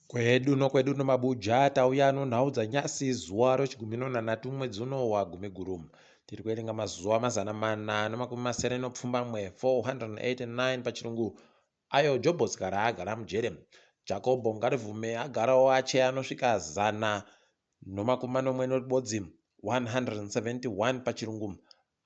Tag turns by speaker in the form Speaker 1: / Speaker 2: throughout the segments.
Speaker 1: Kwedu noMchiBuja tauya nhau dzanyasi zuva rochiguminotanhatu mwedzi uno wa Gumiguru. Tiri kuerenga mazuva 479 489 pachirungu. Ayo Jobhos gara agara mujere. Jakobho Ngarivhume agarawo ache anosvika 140 noribodzi 171 pachirungu.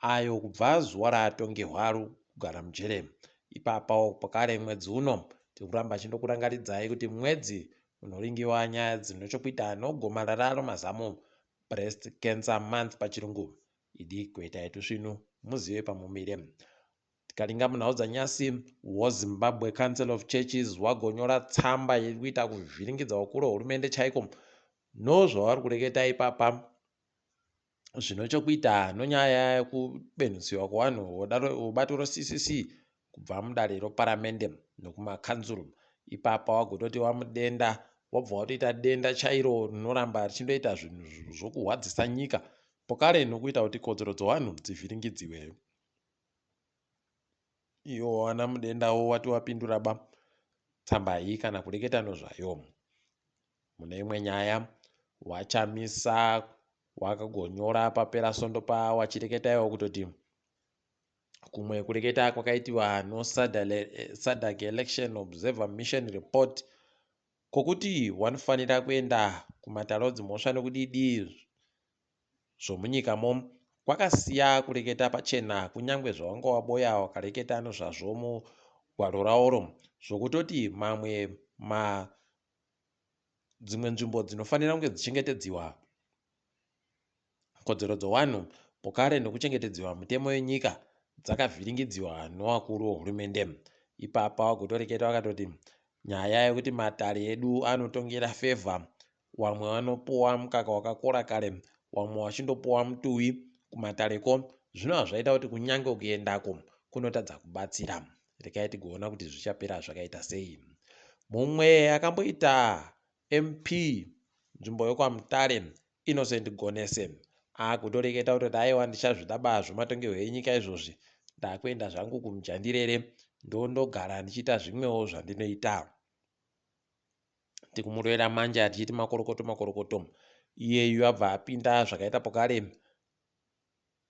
Speaker 1: Ayo kubva zuva raatongerwa ari kugara mujere. Ipapo pokare mwedzi uno tirikuramba chindokurangaridzai kuti mwedzi unoringiwa nyaya dzinochokuita nogomarara romazamu, breast cancer month pachirungu. Idi kuita itu svinu muzive pamumire. Tikaringa munhau dzanyasi, Zimbabwe Council of Churches wagonyora tsamba irikuita kuvhiringidza ukuru hurumende chaiko nozvavari kureketa ipapa zvinochokuita nonyaya yekubenhutsiwa kwevanhu ubato roZCC kubva mudare roparamende nokumakanzuru. Ipapa wagototi waMudenda wabva watoita denda chairo rinoramba richindoita zvinhu zvokuhwadzisa nyika pokare nokuita kuti kodzero dzevanhu dzivhiringidziwe. Iwo wana Mudendawo wati wapindura tsamba iyi kana kureketa nozvayo. Mune imwe nyaya, waChamisa wakagonyora papera sondo pawachireketa iwo kutoti kumwe kureketa kwakaitiwa noSADC Election Observer Mission Report kokuti wanofanira kuenda kumataurodzi mhosva nekudidi zvomunyikamo kwakasiya kureketa pachena, kunyange zvawanga waboya wakareketa nozvazvo mugwaro raoro zvokutoti dzimwe nzvimbo dzinofanira kunge dzichengetedziwa kodzero dzevanhu pokare nokuchengetedziwa mitemo yenyika dzakavhiringidziwa novakuru vehurumende. Ipapa wagotoreketa wakatoti nyaya yekuti matare edu anotongera fevha, wamwe wanopuwa mukaka wakakora kare, wamwe wachindopuwa mutuwi kumatareko, zvino hazvaita kuti kunyange kuendako kunotadza kubatsira. Rekai tigoona kuti zvichapera zvakaita sei. Mumwe akamboita MP nzvimbo yokwaMutare, Innocent Gonese, akutoreketa kuti aiwa ndichazvidaba zvomatongerwo enyika izvozvi, ndakuenda zvangu kumujandirere ndondogara ndichiita zvimwewo zvandinoita. Tikumurwera manje atichiti makorokoto. Iyeyu abva apinda zvakaita pokare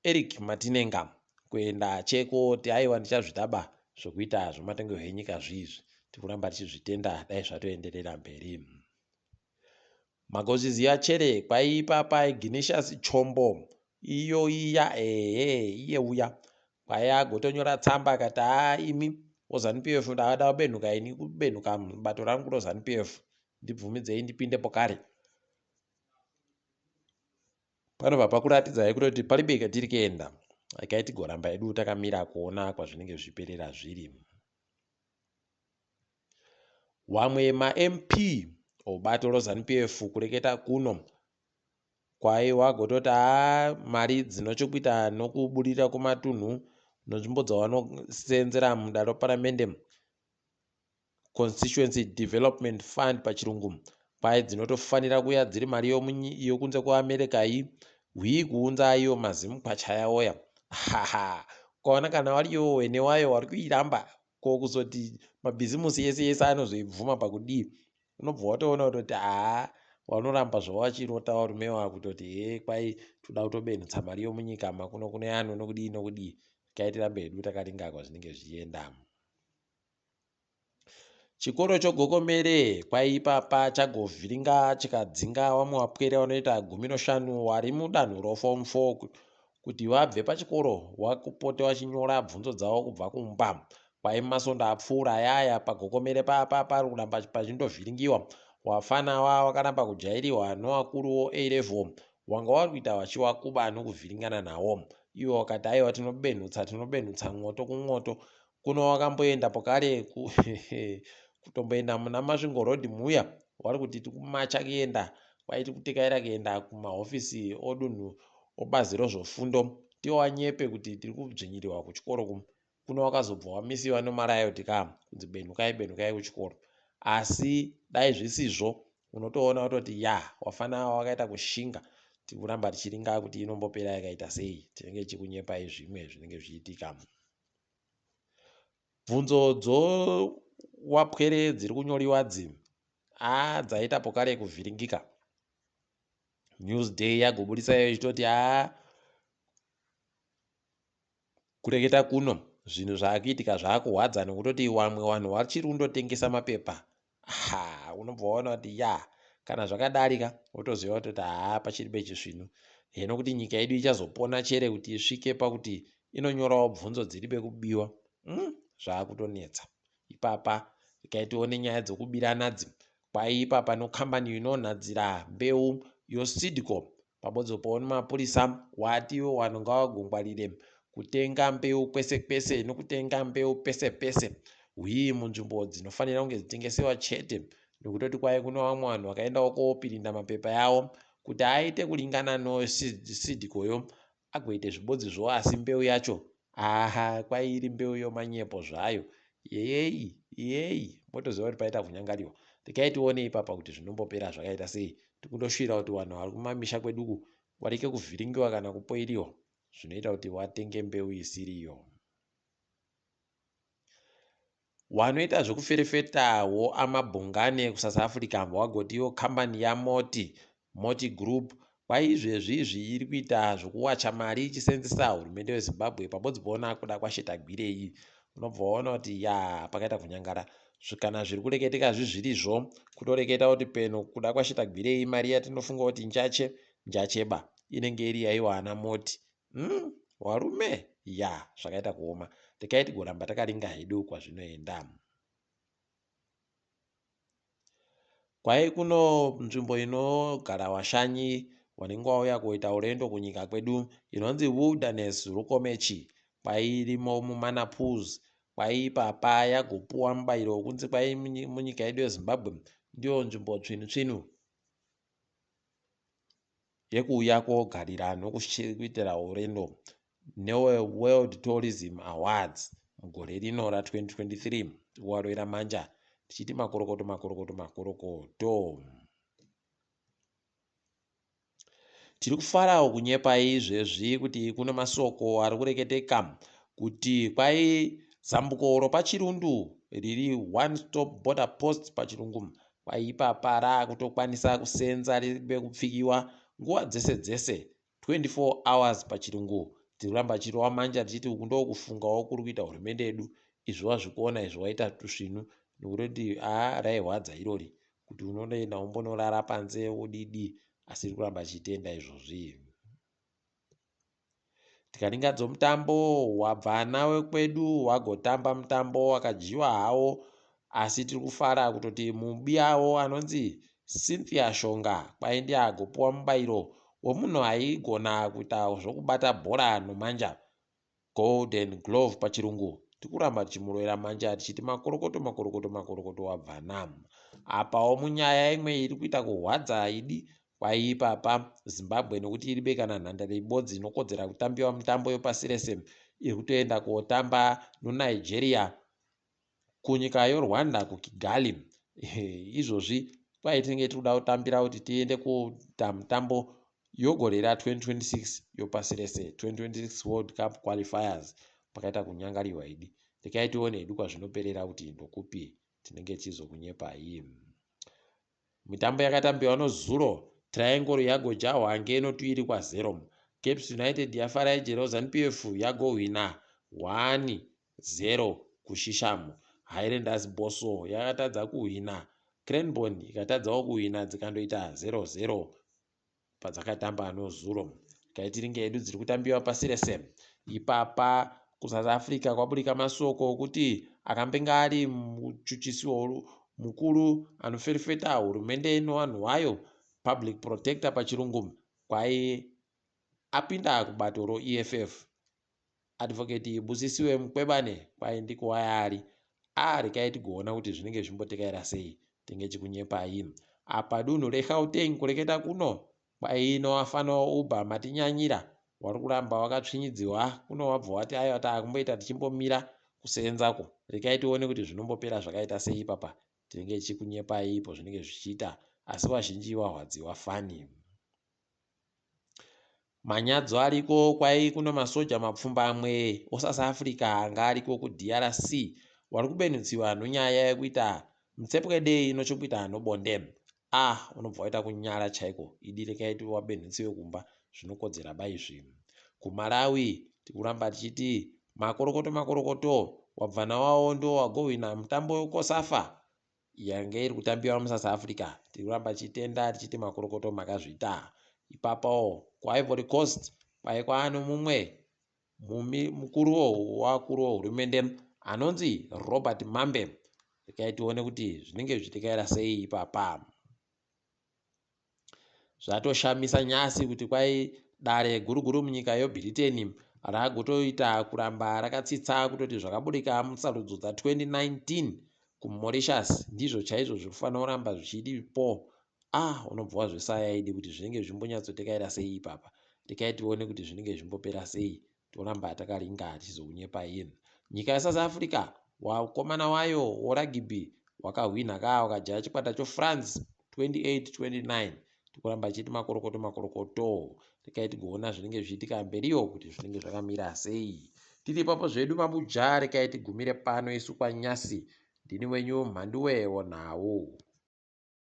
Speaker 1: Eric Matinenga kuenda cheko kuti aiwa ndichazvidaba zvokuita zvomatongerwo enyika zvizvi. Tikuramba tichizvitenda dai zvatoenderera mberi. Magozviziva chere kwaipapa Ignatius Chombo iyo iye uya kwayagotonyora tsamba akati imi oZANU-PF ndavada kubenhuka ini kubenhuka mubato rangu roZANU-PF ndibvumidzei ndipinde pokare. Panobva pakuratidzai kutoti palibe kwatiri kuenda. Rekai tigoramba edu takamira kuona kwazvinenge zvichiperera zviri. Wamwe maMP obato roZANU-PF kureketa kuno kwaiwagototi mari dzinochokuita nokubudirira kumatunhu nenzvimbo dzavanosenzera mudare roparamende, Constituency Development Fund pachirungu, kwai dzinotofanira kuya dziri mari yokunze kuAmerica iyi kuunza iyo mazimukwacha yawoya. Kwaona kana wariyo wene wayo wari kuiramba kokuzoti mabhizimusi ese anozoibvuma pakudii, unobva watoona kutoti vanoramba zvavachirota varume wavo kutoti kwai toda kutobenhutsa mari yomunyika makuno kune anhu nokudii. Kaitirambe hedu takaringa kwazvinenge zvichienda. Chikoro chogokomere kwai ipapa chagovhiringa chikadzinga vamwe vapwere vanoita 15 vari mudanho roform 4 kuti vabve pachikoro vakupote vachinyora bvunzo dzavo kubva kumba. Kwai masondo apfuura yaya pagokomere papa pari kuramba pachindovhiringiwa. Wafana wakaramba kujairiwa novakuruwo A-level wanga vari kuita vachivakuba nokuvhiringana navo. Ivo wakati aiwa tinobenhutsa mwoto kumwoto. Kuno wakamboenda pokare kutomboenda muna Masvingo Road muya wari kuti tikumacha kuenda kwaiti kutekaira kuenda kumahofisi odunhu obazi rozvofundo tiwanyepe kuti tiri kudzvinyirirwa kuchikoro kuno wakazobva wamisiwa nomarayoti kunzi benhukai kuchikoro. Asi dai zvisizvo unotoona kutoti wafana wakaita kushinga. Tikuramba tichiringa kuti inombopera yakaita sei. Tinenge chikunyepai zvimwe zvinenge zvichiitika. Bvunzo dzowapwere dziri kunyoriwa dzaita pokare kuvhiringika. Newsday yagobudisa iyo ichitoti kureketa kuno zvinhu zvaakuitika zvaakuhwadza nekutoti vamwe vanhu vachiri kundotengesa mapepa. Unobva waona kuti kana zvakadarika wotoziva kuti pachiri pechisvinu. Hino kuti nyika yedu ichazopona chere kuti isvike pakuti inonyorawo bvunzo dziri pekubiwa, zvaakutonetsa. Ipapa tikaitione nyaya dzokubiranadzi kwaipapa nokambani inonhadzira mbeu yoSIDCO pabodzopawo nemapurisa watiwo vanhu ngavagongwarire kutenga mbeu kwese kwese nokutenga mbeu pese pese. Munzvimbo dzinofanira kunge dzitengesewa chete, nokutoti kwai kuno vamwe vanhu vakaendawo kopirinda mapepa yawo kuti aite kuringana noSIDCOyo agoite zvibodzizvo, asi mbeu yacho kwai iri mbeu yomanyepo zvayo. Motoziva kuti paita kunyangariwa. Tikaitione ipapa kuti zvinombopera zvakaita sei. Tikundosvira kuti vanhu vari kumamisha kweduku wareke kuvhiringiwa kana kupoiriwa, zvinoita kuti watenge mbeu isiriyo. Wanoita zvekuferefetawo amabhongane kuSouth Africa wagotiwo kambani yaMoti Group kwaizvezvizvi iri kuita zvokuwacha mari ichisenzesa hurumende weZimbabwe pabodzopaona kuda kwashetagwirei. Unobva waona kuti pakaita kunyangara. Kana zviri kureketeka zvizvirizvo kutoreketa kuti peno kuda kwashetagwirei mari yatinofunga kuti njacheba inenge iri yaiwa ana Moti. Warume zvakaita kuoma. Tikaiti goramba takaringa hedu kwazvinoenda. Kwai kuno nzvimbo inogara washanyi wanenge wauya kuita urendo kunyika kwedu inonzi Wilderness Rukomechi kwairimo muManapus. Kwai ipapa yagopuwa mubairo wokunzi kwai munyika yedu yeZimbabwe ndiyo nzvimbo tsvinu yekuuya kogarira nokuitira urendo neWorld Tourism Awards mugore rino ra2023 waroira manja tichiti makorokoto. Tiri kufarawo kunyepai izvezvi kuti kuno masoko ari kureketeka kuti kwai zambuko ropachirundu riri one stop border post pachirungu kwai ipapa raakutokwanisa kusenza ribe kupfikiwa nguva dzese 24 hours pachirungu. Tirikuramba chirowa manja tichiti uku ndokufungawo kuri kuita hurumende yedu. Izvo wazvikuona izvo waita tusvinu nokutoti raihwadza irori kuti unoenda umbonorara panze wodidi, asi iri kuramba chitenda izvozvi. Tikaringa dzomutambo wabvana wekwedu wagotamba mutambo wakajiwa hawo, asi tiri kufara kutoti mubiyawo anonzi Cynthia Shonga kwaindi agopuwa mubairo womunhu aigona kuita zvokubata bhora nomanja, golden glove pachirungu. Tikuramba tichimuroera manja tichiti makorokoto wabvana. Apawo munyaya imwe iri kuita kuhwadza idi kwai ipapa Zimbabwe nokuti iribe kana nhandare ibodzi inokodzera kutambiwa mitambo yopasi rese iri kutoenda kotamba noNigeria kunyika yoRwanda kuKigali. Izvozvi kwai tinenge tiri kuda kutambira kuti tiende kuita mutambo yogore ra2026 yopasi rese, 2026 World Cup qualifiers. Pakaita kunyangariwa idi. Tikaitione hedu kwazvinoperera kuti ndokupi tinenge tizokunyepai. Mitambo yakatambiwa noZuro, Triangle yagojahwa ngeno 2-0. Cape United yafara yeZanu-PF yagohwina 1-0 kuShishamu. Highlanders Boso yakatadza kuhwina, Cranbourne ikatadzawo kuhwina dzikandoita 0-0 padzakatamba noZuro. Kaitiringe hedu dziri kutambiwa pasi rese. Ipapa kuSouth Africa kwaburika masoko okuti akambenga ari muchuchisi mukuru anoferefeta hurumende nevanhu vayo, public protector pachirungu, kwai apinda kubato roEFF. Advocate Busisiwe Mukwebane kwai ndiko wayaari. Rekai tigoona kuti zvinenge zvimbotekaira sei, tinge chikunyepai. Apa dunhu reGauteng kureketa kuno kwai inowafana Uber matinyanyira wari kuramba wakatsvinyidziwa kuno wabva wati aiwa taakumboita tichimbomira kuseenzako. Rekai tione kuti zvinombopera zvakaita sei ipapa, tinenge chikunyepai ipo zvinenge zvichiita, asi vazhinji wahwadziwa fani. Manyadzo ariko kwai kuno masoja mapfumbamwe oSouth Africa anga ariko kuDRC wari kubenutsiwa nonyaya yekuita mutsepwede inochikuita nobonde unobva waita kunyara chaiko idi rekaiti wabenhutsewe kumba zvinokodzera baizvi. kuMalawi tikuramba tichiti makorokoto wabva nawawo ndo wagohwina mutambo wekosafa yange iri kutambiwa muSouth Africa. Tikuramba tichitenda tichiti makorokoto makazvita. Ipapo kuIvory Coast kwaikwa nomumwe mukuru wakuru wehurumende anonzi Robert Mambe. Rekai tione kuti zvinenge zvichitikaira sei ipapa. Zvatoshamisa nyasi kuti kwai dare guruguru munyika yeBritain raagotoita kuramba rakatsitsa kutoti zvakabudirika musarudzo dza2019 kuMauritius ndizvo chaizvo zvikufanira kuramba zvichiripo. Unobva wazvisayaidi kuti zvinenge zvimbonyatsotekaira sei ipapa. Rekai tione kuti zvinenge zvimbopera sei, toramba takaringa tizokunyepai. Nyika yeSouth Africa wakomana wayo woragibhi wakahwina wakajaya chikwata choFrance 28-29. Tikuramba chiti makorokoto. Rekai tigoona zvinenge zvichiitika mberiyo kuti zvinenge zvakamira sei. Tiri ipapo zvedu mabuja, rekai tigumire pano isu kwanyasi. Ndini wenyu Mhanduwe WeNhau.